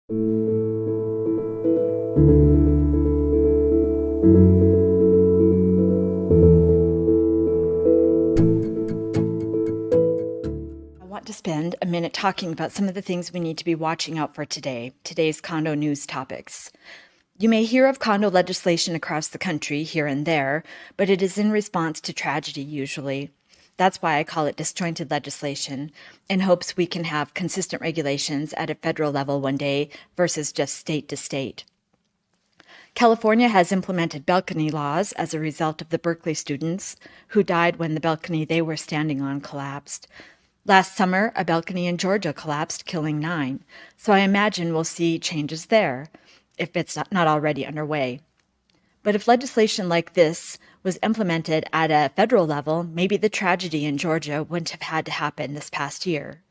I want to spend a minute talking about some of the things we need to be watching out for today's condo news topics. You may hear of condo legislation across the country here and there, but it is in response to tragedy usually. That's why I call it disjointed legislation, in hopes we can have consistent regulations at a federal level one day versus just state to state. California has implemented balcony laws as a result of the Berkeley students who died when the balcony they were standing on collapsed. Last summer, a balcony in Georgia collapsed, killing 9. So I imagine we'll see changes there, if it's not already underway. But if legislation like this was implemented at a federal level, maybe the tragedy in Georgia wouldn't have had to happen this past year.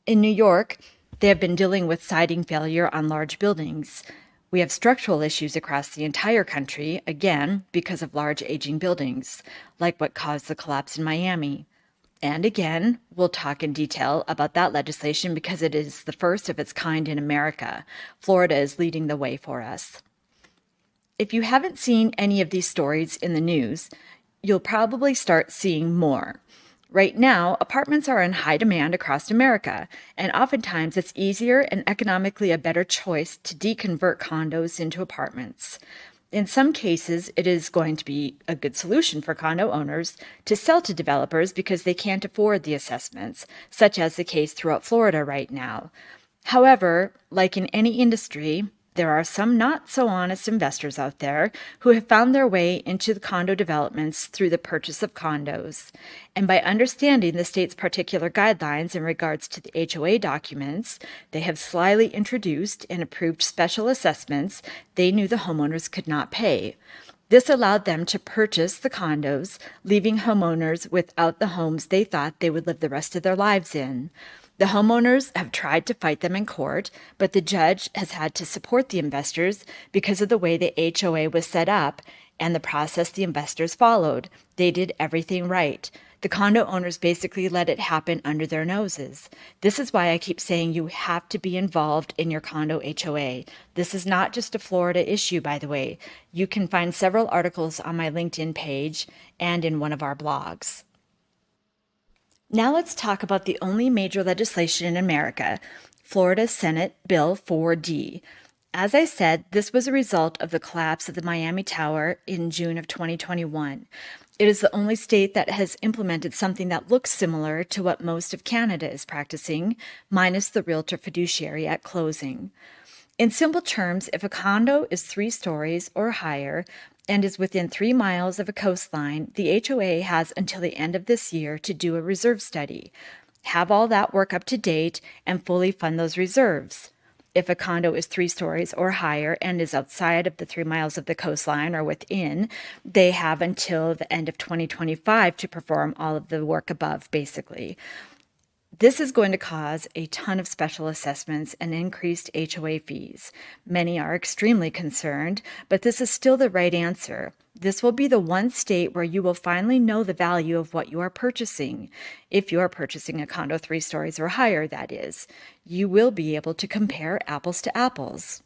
In New York, they have been dealing with siding failure on large buildings. We have structural issues across the entire country, again, because of large aging buildings, like what caused the collapse in Miami. And again, we'll talk in detail about that legislation because it is the first of its kind in America. Florida is leading the way for us. If you haven't seen any of these stories in the news, you'll probably start seeing more. Right now, apartments are in high demand across America, and oftentimes it's easier and economically a better choice to deconvert condos into apartments. In some cases, it is going to be a good solution for condo owners to sell to developers because they can't afford the assessments, such as the case throughout Florida right now. However, like in any industry, there are some not so honest investors out there who have found their way into the condo developments through the purchase of condos. And by understanding the state's particular guidelines in regards to the HOA documents, they have slyly introduced and approved special assessments they knew the homeowners could not pay. This allowed them to purchase the condos, leaving homeowners without the homes they thought they would live the rest of their lives in. The homeowners have tried to fight them in court, but the judge has had to support the investors because of the way the HOA was set up and the process the investors followed. They did everything right. The condo owners basically let it happen under their noses. This is why I keep saying you have to be involved in your condo HOA. This is not just a Florida issue, by the way. You can find several articles on my LinkedIn page and in one of our blogs. Now let's talk about the only major legislation in America, Florida Senate Bill 4D. As I said, this was a result of the collapse of the Miami Tower in June of 2021. It is the only state that has implemented something that looks similar to what most of Canada is practicing, minus the realtor fiduciary at closing. In simple terms, if a condo is 3 stories or higher and is within 3 miles of a coastline, the HOA has until the end of this year to do a reserve study, have all that work up to date, and fully fund those reserves. If a condo is 3 stories or higher and is outside of the 3 miles of the coastline or within, they have until the end of 2025 to perform all of the work above, basically. This is going to cause a ton of special assessments and increased HOA fees. Many are extremely concerned, but this is still the right answer. This will be the one state where you will finally know the value of what you are purchasing. If you are purchasing a condo 3 stories or higher, that is, you will be able to compare apples to apples.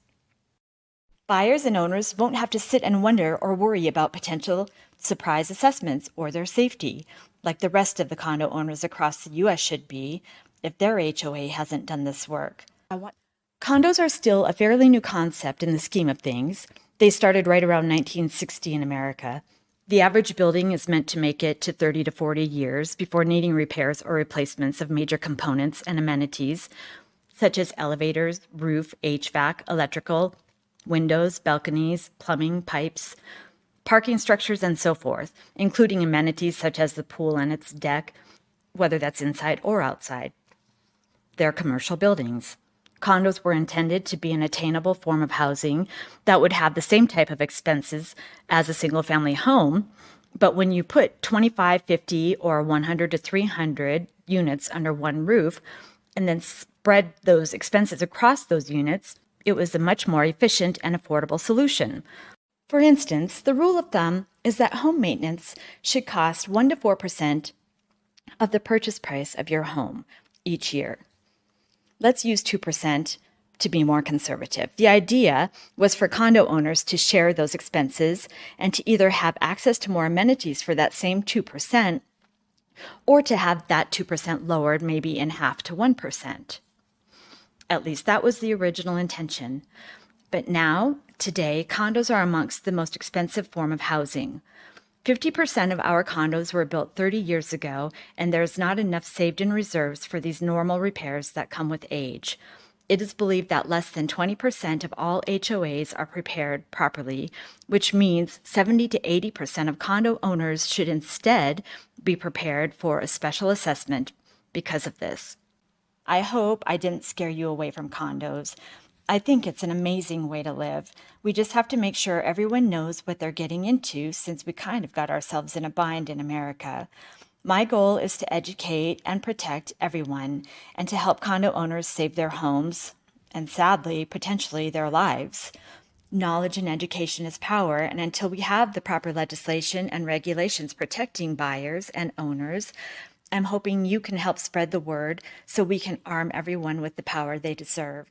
Buyers and owners won't have to sit and wonder or worry about potential surprise assessments or their safety, like the rest of the condo owners across the U.S. should be if their HOA hasn't done this work. Condos are still a fairly new concept in the scheme of things. They started right around 1960 in America. The average building is meant to make it to 30 to 40 years before needing repairs or replacements of major components and amenities, such as elevators, roof, HVAC, electrical, windows, balconies, plumbing, pipes, parking structures, and so forth, including amenities such as the pool and its deck, whether that's inside or outside. They're commercial buildings. Condos were intended to be an attainable form of housing that would have the same type of expenses as a single-family home, but when you put 25, 50, or 100 to 300 units under one roof and then spread those expenses across those units, it was a much more efficient and affordable solution. For instance, the rule of thumb is that home maintenance should cost 1 to 4% of the purchase price of your home each year. Let's use 2% to be more conservative. The idea was for condo owners to share those expenses and to either have access to more amenities for that same 2%, or to have that 2% lowered maybe in half to 1%. At least that was the original intention. But now, today, condos are amongst the most expensive form of housing. 50% of our condos were built 30 years ago, and there's not enough saved in reserves for these normal repairs that come with age. It is believed that less than 20% of all HOAs are prepared properly, which means 70 to 80% of condo owners should instead be prepared for a special assessment because of this. I hope I didn't scare you away from condos. I think it's an amazing way to live. We just have to make sure everyone knows what they're getting into, since we kind of got ourselves in a bind in America. My goal is to educate and protect everyone and to help condo owners save their homes and, sadly, potentially their lives. Knowledge and education is power, and until we have the proper legislation and regulations protecting buyers and owners, I'm hoping you can help spread the word so we can arm everyone with the power they deserve.